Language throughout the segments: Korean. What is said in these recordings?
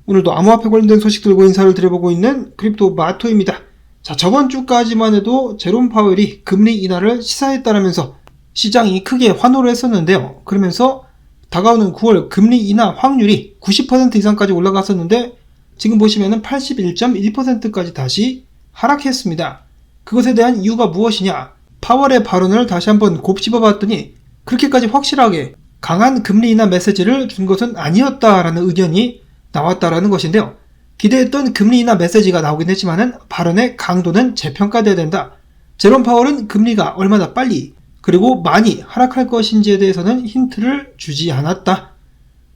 오늘도 암호화폐 관련된 소식 들고 인사를 드려보고 있는 크립토 마토입니다. 자, 저번 주까지만 해도 제롬 파웰이 금리 인하를 시사했다라면서 시장이 크게 환호를 했었는데요. 그러면서 다가오는 9월 금리 인하 확률이 90% 이상까지 올라갔었는데 지금 보시면은 81.1%까지 다시 하락했습니다. 그것에 대한 이유가 무엇이냐? 파월의 발언을 다시 한번 곱씹어 봤더니 그렇게까지 확실하게 강한 금리 인하 메시지를 준 것은 아니었다라는 의견이 나왔다라는 것인데요. 기대했던 금리 인하 메시지가 나오긴 했지만은 발언의 강도는 재평가돼야 된다. 제롬 파월은 금리가 얼마나 빨리 그리고 많이 하락할 것인지에 대해서는 힌트를 주지 않았다.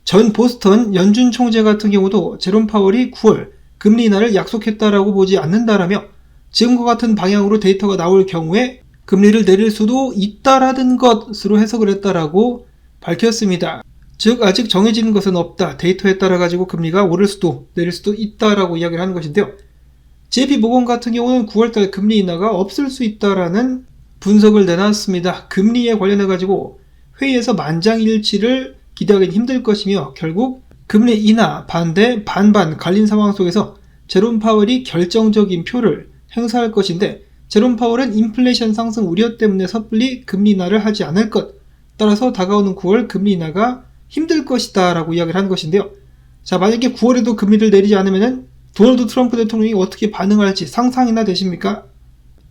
전 보스턴 연준 총재 같은 경우도 제롬 파월이 9월 금리 인하를 약속했다라고 보지 않는다라며 지금과 같은 방향으로 데이터가 나올 경우에 금리를 내릴 수도 있다라는 것으로 해석을 했다라고 밝혔습니다. 즉 아직 정해지는 것은 없다. 데이터에 따라 가지고 금리가 오를 수도 내릴 수도 있다라고 이야기를 하는 것인데요. JP모건 같은 경우는 9월달 금리 인하가 없을 수 있다라는 분석을 내놨습니다. 금리에 관련해 가지고 회의에서 만장일치를 기대하기는 힘들 것이며 결국 금리 인하 반대 반반 갈린 상황 속에서 제롬 파월이 결정적인 표를 행사할 것인데 제롬 파월은 인플레이션 상승 우려 때문에 섣불리 금리 인하를 하지 않을 것. 따라서 다가오는 9월 금리 인하가 힘들 것이다 라고 이야기를 한 것인데요. 자, 만약에 9월에도 금리를 내리지 않으면 도널드 트럼프 대통령이 어떻게 반응할지 상상이나 되십니까?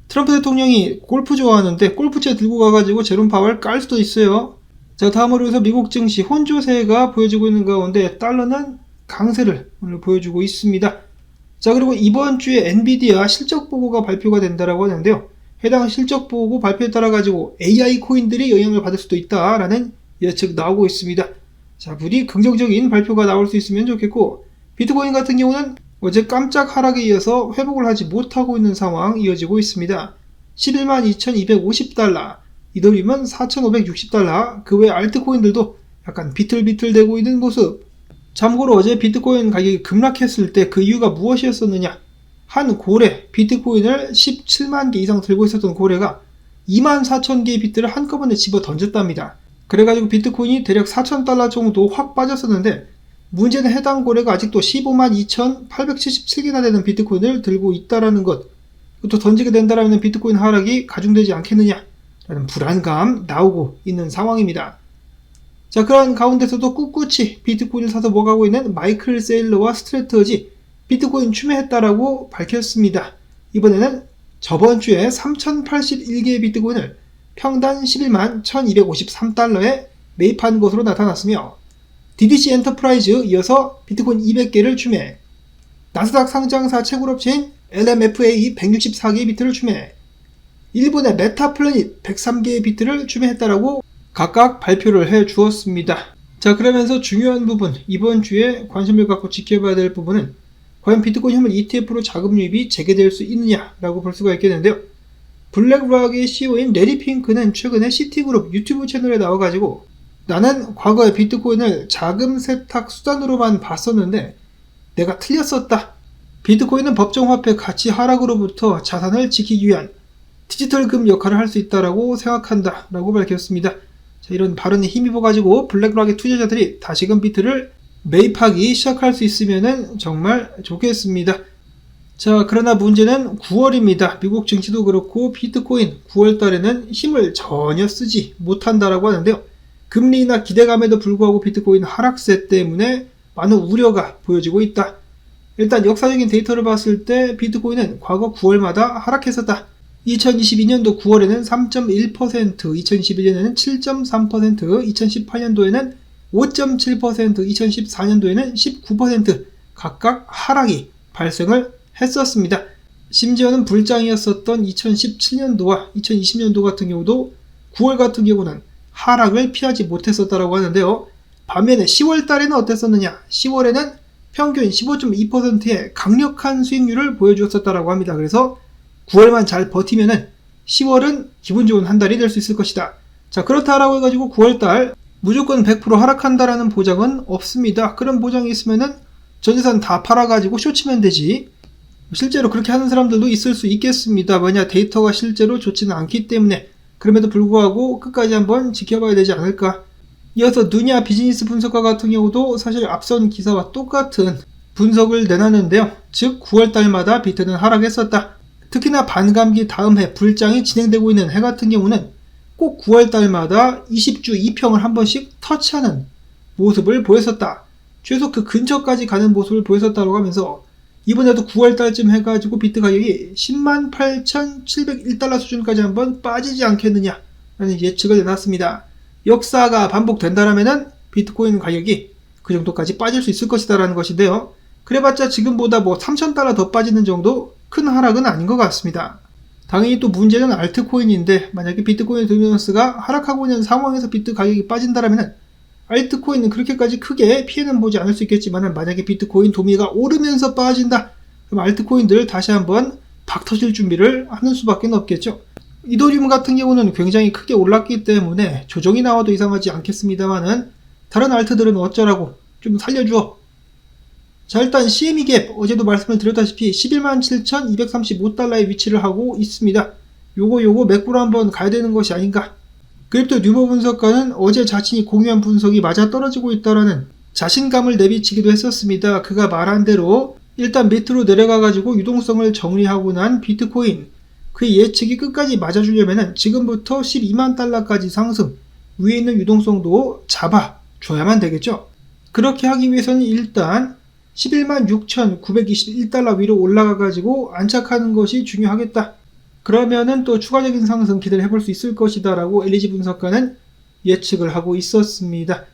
트럼프 대통령이 골프 좋아하는데 골프채 들고 가가지고 제롬 파월 깔 수도 있어요. 자, 다음으로 해서 미국 증시 혼조세가 보여지고 있는 가운데 달러는 강세를 오늘 보여주고 있습니다. 자, 그리고 이번 주에 엔비디아 실적 보고가 발표가 된다라고 하는데요. 해당 실적 보고 발표에 따라 가지고 AI 코인들이 영향을 받을 수도 있다라는 예측 나오고 있습니다. 자, 부디 긍정적인 발표가 나올 수 있으면 좋겠고, 비트코인 같은 경우는 어제 깜짝 하락에 이어서 회복을 하지 못하고 있는 상황 이어지고 있습니다. 112,250달러, 이더리움은 4,560달러, 그 외 알트코인들도 약간 비틀비틀대고 있는 모습. 참고로 어제 비트코인 가격이 급락했을 때 그 이유가 무엇이었었느냐? 한 고래, 비트코인을 17만 개 이상 들고 있었던 고래가 24,000개의 비트를 한꺼번에 집어 던졌답니다. 그래가지고 비트코인이 대략 4,000달러 정도 확 빠졌었는데 문제는 해당 고래가 아직도 152,877개나 되는 비트코인을 들고 있다라는 것. 또 던지게 된다라면 비트코인 하락이 가중되지 않겠느냐라는 불안감 나오고 있는 상황입니다. 자, 그런 가운데서도 꿋꿋이 비트코인을 사서 먹어가고 있는 마이클 세일러와 스트래터지 비트코인 추매했다라고 밝혔습니다. 이번에는 저번 주에 3,081개의 비트코인을 평단 11만 1,253달러에 매입한 것으로 나타났으며 DDC 엔터프라이즈 이어서 비트코인 200개를 추매, 나스닥 상장사 채굴업체인 LMFA 164개의 비트를 추매, 일본의 메타플래닛 103개의 비트를 추매했다라고 각각 발표를 해 주었습니다. 자, 그러면서 중요한 부분, 이번 주에 관심을 갖고 지켜봐야 될 부분은 과연 비트코인 현물 ETF로 자금 유입이 재개될 수 있느냐라고 볼 수가 있겠는데요. 블랙락의 CEO인 레리 핑크는 최근에 시티그룹 유튜브 채널에 나와가지고 나는 과거에 비트코인을 자금 세탁 수단으로만 봤었는데 내가 틀렸었다. 비트코인은 법정화폐 가치 하락으로부터 자산을 지키기 위한 디지털금 역할을 할 수 있다라고 생각한다 라고 밝혔습니다. 자, 이런 발언에 힘입어가지고 블랙락의 투자자들이 다시금 비트를 매입하기 시작할 수 있으면 정말 좋겠습니다. 자, 그러나 문제는 9월입니다. 미국 증시도 그렇고 비트코인 9월 달에는 힘을 전혀 쓰지 못한다라고 하는데요. 금리 인하 기대감에도 불구하고 비트코인 하락세 때문에 많은 우려가 보여지고 있다. 일단 역사적인 데이터를 봤을 때 비트코인은 과거 9월마다 하락했었다. 2022년도 9월에는 3.1%, 2021년에는 7.3%, 2018년도에는 5.7%, 2014년도에는 19% 각각 하락이 발생을 했었습니다. 심지어는 불장이었었던 2017년도와 2020년도 같은 경우도 9월 같은 경우는 하락을 피하지 못했었다라고 하는데요. 반면에 10월 달에는 어땠었느냐? 10월에는 평균 15.2%의 강력한 수익률을 보여주었었다라고 합니다. 그래서 9월만 잘 버티면은 10월은 기분 좋은 한 달이 될 수 있을 것이다. 자, 그렇다라고 해가지고 9월달 무조건 100% 하락한다라는 보장은 없습니다. 그런 보장이 있으면은 전재산 다 팔아가지고 쇼치면 되지. 실제로 그렇게 하는 사람들도 있을 수 있겠습니다. 만약 데이터가 실제로 좋지는 않기 때문에. 그럼에도 불구하고 끝까지 한번 지켜봐야 되지 않을까. 이어서 누냐 비즈니스 분석가 같은 경우도 사실 앞선 기사와 똑같은 분석을 내놨는데요. 즉 9월달마다 비트는 하락했었다. 특히나 반감기 다음 해 불장이 진행되고 있는 해 같은 경우는 꼭 9월달마다 20주 2평을 한 번씩 터치하는 모습을 보였었다. 최소 그 근처까지 가는 모습을 보였었다고 하면서 이번에도 9월달쯤 해가지고 비트 가격이 108,701달러 수준까지 한번 빠지지 않겠느냐 라는 예측을 내놨습니다. 역사가 반복된다라면은 비트코인 가격이 그 정도까지 빠질 수 있을 것이다 라는 것인데요. 그래봤자 지금보다 3,000달러 더 빠지는 정도 큰 하락은 아닌 것 같습니다. 당연히 또 문제는 알트코인인데 만약에 비트코인 도미넌스가 하락하고 있는 상황에서 비트 가격이 빠진다라면 알트코인은 그렇게까지 크게 피해는 보지 않을 수 있겠지만 만약에 비트코인 도미가 오르면서 빠진다 그럼 알트코인들 다시 한번 박터질 준비를 하는 수밖에 없겠죠. 이더리움 같은 경우는 굉장히 크게 올랐기 때문에 조정이 나와도 이상하지 않겠습니다만은 다른 알트들은 어쩌라고 좀 살려주어. 자, 일단 CME 갭 어제도 말씀을 드렸다시피 117,235달러에 위치를 하고 있습니다. 요거 매꾸로 한번 가야 되는 것이 아닌가. 크립토 뉴버 분석가는 어제 자신이 공유한 분석이 맞아떨어지고 있다라는 자신감을 내비치기도 했었습니다. 그가 말한 대로 일단 밑으로 내려가가지고 유동성을 정리하고 난 비트코인 그의 예측이 끝까지 맞아주려면 지금부터 12만 달러까지 상승 위에 있는 유동성도 잡아줘야만 되겠죠. 그렇게 하기 위해서는 일단 116,921달러 위로 올라가가지고 안착하는 것이 중요하겠다. 그러면은 또 추가적인 상승 기대를 해볼 수 있을 것이다 라고 LG 분석가는 예측을 하고 있었습니다.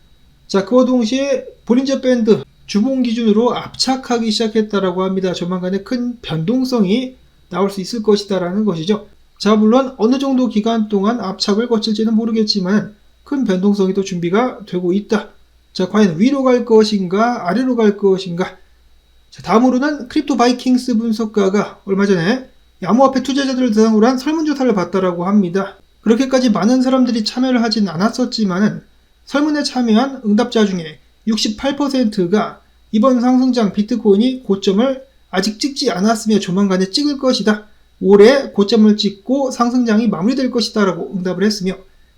자, 그와 동시에 볼린저 밴드 주봉 기준으로 압착하기 시작했다라고 합니다. 조만간에 큰 변동성이 나올 수 있을 것이다 라는 것이죠. 자, 물론 어느 정도 기간 동안 압착을 거칠지는 모르겠지만 큰 변동성이 또 준비가 되고 있다. 자, 과연 위로 갈 것인가 아래로 갈 것인가. 자, 다음으로는 크립토 바이킹스 분석가가 얼마 전에 암호화폐 투자자들을 대상으로 한 설문조사를 봤다라고 합니다. 그렇게까지 많은 사람들이 참여를 하진 않았었지만은 설문에 참여한 응답자 중에 68%가 이번 상승장 비트코인이 고점을 아직 찍지 않았으며 조만간에 찍을 것이다. 올해 고점을 찍고 상승장이 마무리될 것이다 라고 응답을 했으며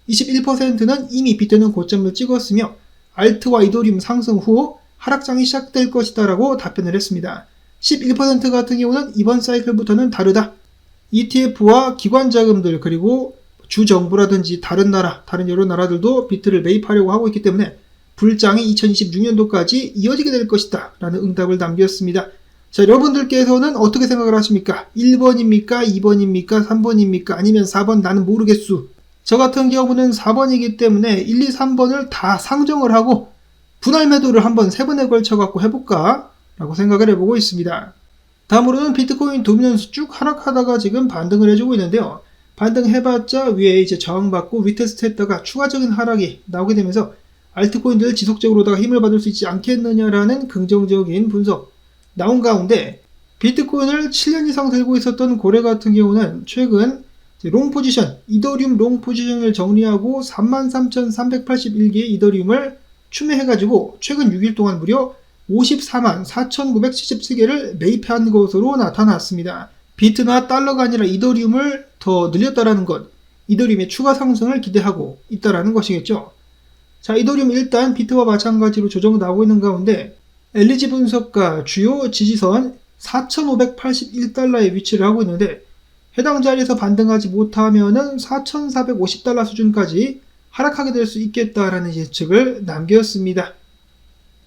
21%는 이미 비트는 고점을 찍었으며 알트와 이더리움 상승 후 하락장이 시작될 것이다 라고 답변을 했습니다. 11% 같은 경우는 이번 사이클부터는 다르다. ETF와 기관 자금들 그리고 주정부라든지 다른 나라, 다른 여러 나라들도 비트를 매입하려고 하고 있기 때문에 불장이 2026년도까지 이어지게 될 것이다 라는 응답을 남겼습니다. 자, 여러분들께서는 어떻게 생각을 하십니까? 1번입니까? 2번입니까? 3번입니까? 아니면 4번 나는 모르겠수. 저 같은 경우는 4번이기 때문에 1, 2, 3번을 다 상정을 하고 분할 매도를 한번 3번에 걸쳐 갖고 해볼까? 라고 생각을 해보고 있습니다. 다음으로는 비트코인 도미넌스 쭉 하락하다가 지금 반등을 해주고 있는데요. 반등해봤자 위에 이제 저항받고 리테스트 했다가 추가적인 하락이 나오게 되면서 알트코인들 지속적으로다가 힘을 받을 수 있지 않겠느냐라는 긍정적인 분석 나온 가운데 비트코인을 7년 이상 들고 있었던 고래 같은 경우는 최근 롱 포지션, 이더리움 롱 포지션을 정리하고 33,381개의 이더리움을 추매해가지고 최근 6일 동안 무려 54만 4,977개를 매입한 것으로 나타났습니다. 비트나 달러가 아니라 이더리움을 더 늘렸다라는 것, 이더리움의 추가 상승을 기대하고 있다라는 것이겠죠. 자, 이더리움 일단 비트와 마찬가지로 조정 나오고 있는 가운데 LG 분석가 주요 지지선 4,581달러에 위치를 하고 있는데 해당 자리에서 반등하지 못하면은 4,450달러 수준까지 하락하게 될 수 있겠다라는 예측을 남겼습니다.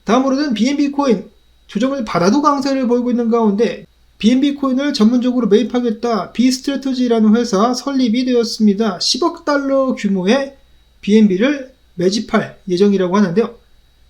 다음으로는 BNB 코인 조정을 받아도 강세를 보이고 있는 가운데 BNB 코인을 전문적으로 매입하겠다 비스트래터지라는 회사 설립이 되었습니다. 10억 달러 규모의 BNB를 매집할 예정이라고 하는데요.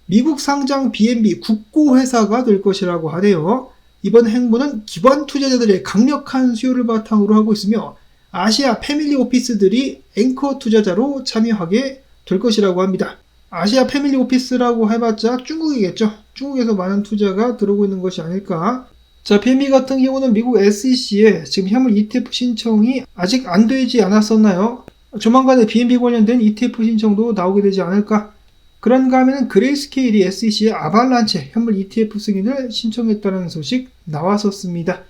미국 상장 BNB 국고 회사가 될 것이라고 하네요. 이번 행보는 기관 투자자들의 강력한 수요를 바탕으로 하고 있으며 아시아 패밀리 오피스들이 앵커 투자자로 참여하게 될 것이라고 합니다. 아시아 패밀리 오피스라고 해봤자 중국이겠죠. 중국에서 많은 투자가 들어오고 있는 것이 아닐까. 자, BNB 같은 경우는 미국 SEC에 지금 현물 ETF 신청이 아직 안 되지 않았었나요? 조만간에 BNB 관련된 ETF 신청도 나오게 되지 않을까. 그런가 하면 그레이스케일이 SEC의 아발란체 현물 ETF 승인을 신청했다는 소식 나왔었습니다.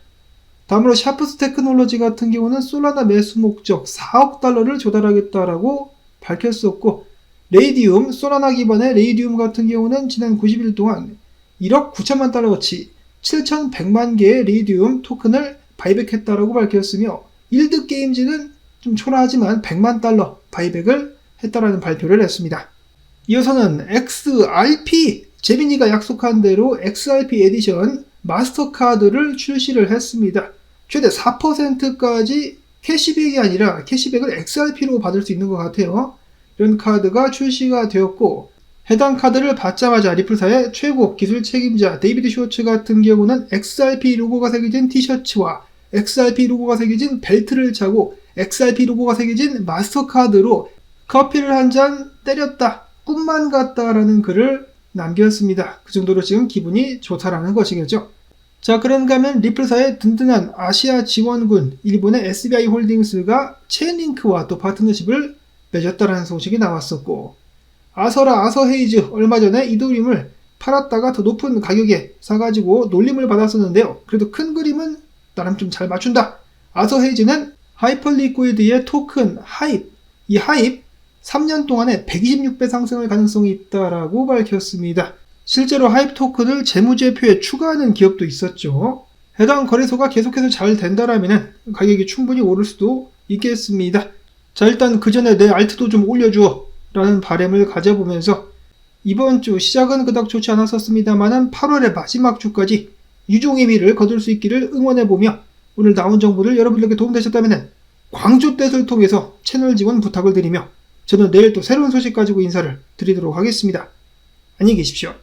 다음으로 샤프스 테크놀로지 같은 경우는 솔라나 매수 목적 4억 달러를 조달하겠다라고 밝혔었고 레이디움, 솔라나 기반의 레이디움 같은 경우는 지난 90일 동안 1억 9천만 달러어치 7,100만 개의 리디움 토큰을 바이백했다라고 밝혔으며 일드게임즈는 좀 초라하지만 100만 달러 바이백을 했다라는 발표를 했습니다. 이어서는 XRP, 재민이가 약속한 대로 XRP 에디션 마스터카드를 출시를 했습니다. 최대 4%까지 캐시백이 아니라 캐시백을 XRP로 받을 수 있는 것 같아요. 이런 카드가 출시가 되었고, 해당 카드를 받자마자 리플사의 최고 기술 책임자 데이비드 쇼츠 같은 경우는 XRP 로고가 새겨진 티셔츠와 XRP 로고가 새겨진 벨트를 차고 XRP 로고가 새겨진 마스터카드로 커피를 한 잔 때렸다, 꿈만 같다라는 글을 남겼습니다. 그 정도로 지금 기분이 좋다라는 것이겠죠. 자, 그런가 하면 리플사의 든든한 아시아 지원군 일본의 SBI 홀딩스가 체인링크와 또 파트너십을 맺었다라는 소식이 나왔었고, 아서라 아서헤이즈 얼마 전에 이더리움을 팔았다가 더 높은 가격에 사가지고 놀림을 받았었는데요. 그래도 큰 그림은 나름 좀 잘 맞춘다. 아서헤이즈는 하이퍼리퀴드의 토큰 하입, 이 하입 3년 동안에 126배 상승할 가능성이 있다라고 밝혔습니다. 실제로 하입 토큰을 재무제표에 추가하는 기업도 있었죠. 해당 거래소가 계속해서 잘 된다라면 가격이 충분히 오를 수도 있겠습니다. 자, 일단 그 전에 내 알트도 좀 올려줘 라는 바람을 가져보면서 이번 주 시작은 그닥 좋지 않았었습니다만 8월의 마지막 주까지 유종의 미를 거둘 수 있기를 응원해보며, 오늘 나온 정보를 여러분들에게 도움되셨다면 광주댓을 통해서 채널 지원 부탁을 드리며, 저는 내일 또 새로운 소식 가지고 인사를 드리도록 하겠습니다. 안녕히 계십시오.